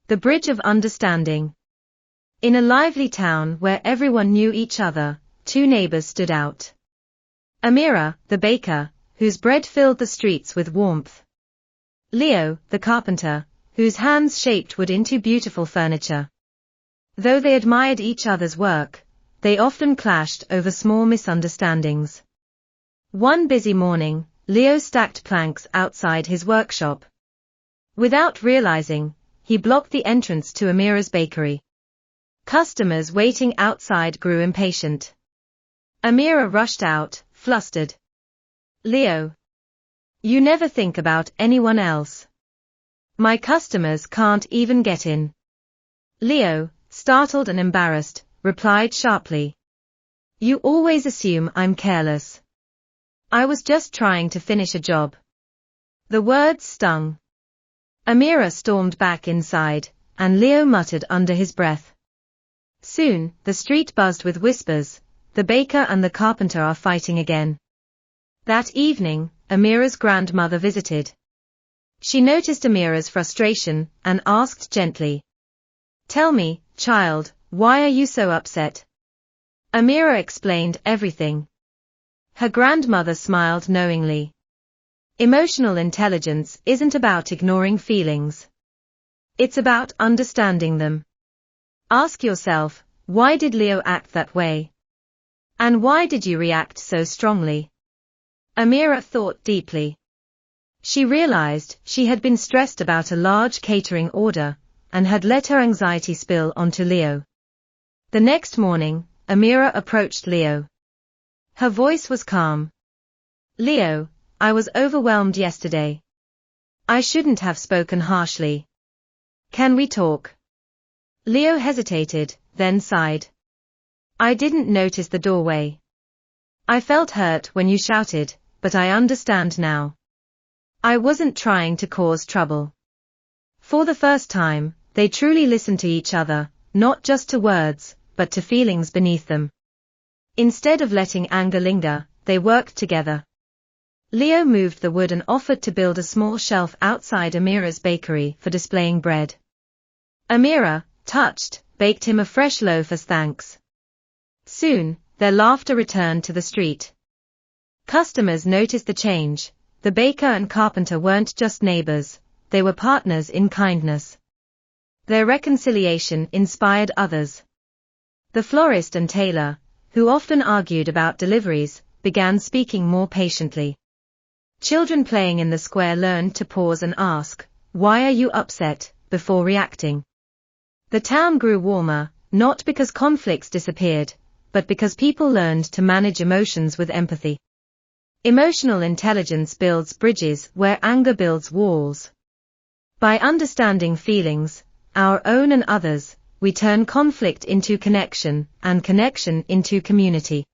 The Bridge of Understanding. In a lively town where everyone knew each other, two neighbors stood out. Amira, the baker, whose bread filled the streets with warmth. Leo, the carpenter, whose hands shaped wood into beautiful furniture. Though they admired each other's work, they often clashed over small misunderstandings. One busy morning, Leo stacked planks outside his workshop. Without realizing, he blocked the entrance to Amira's bakery. Customers waiting outside grew impatient. Amira rushed out, flustered. "Leo, you never think about anyone else. My customers can't even get in." Leo, startled and embarrassed, replied sharply. "You always assume I'm careless. I was just trying to finish a job." The words stung. Amira stormed back inside, and Leo muttered under his breath. Soon, the street buzzed with whispers, "The baker and the carpenter are fighting again." That evening, Amira's grandmother visited. She noticed Amira's frustration and asked gently, "Tell me, child, why are you so upset?" Amira explained everything. Her grandmother smiled knowingly. Emotional intelligence isn't about ignoring feelings. It's about understanding them. Ask yourself, why did Leo act that way? And why did you react so strongly? Amira thought deeply. She realized she had been stressed about a large catering order, and had let her anxiety spill onto Leo. The next morning, Amira approached Leo. Her voice was calm. "Leo, I was overwhelmed yesterday. I shouldn't have spoken harshly. Can we talk?" Leo hesitated, then sighed. "I didn't notice the doorway. I felt hurt when you shouted, but I understand now. I wasn't trying to cause trouble." For the first time, they truly listened to each other, not just to words, but to feelings beneath them. Instead of letting anger linger, they worked together. Leo moved the wood and offered to build a small shelf outside Amira's bakery for displaying bread. Amira, touched, baked him a fresh loaf as thanks. Soon, their laughter returned to the street. Customers noticed the change. The baker and carpenter weren't just neighbors, they were partners in kindness. Their reconciliation inspired others. The florist and tailor, who often argued about deliveries, began speaking more patiently. Children playing in the square learned to pause and ask, "Why are you upset?" before reacting. The town grew warmer, not because conflicts disappeared, but because people learned to manage emotions with empathy. Emotional intelligence builds bridges where anger builds walls. By understanding feelings, our own and others, we turn conflict into connection, and connection into community.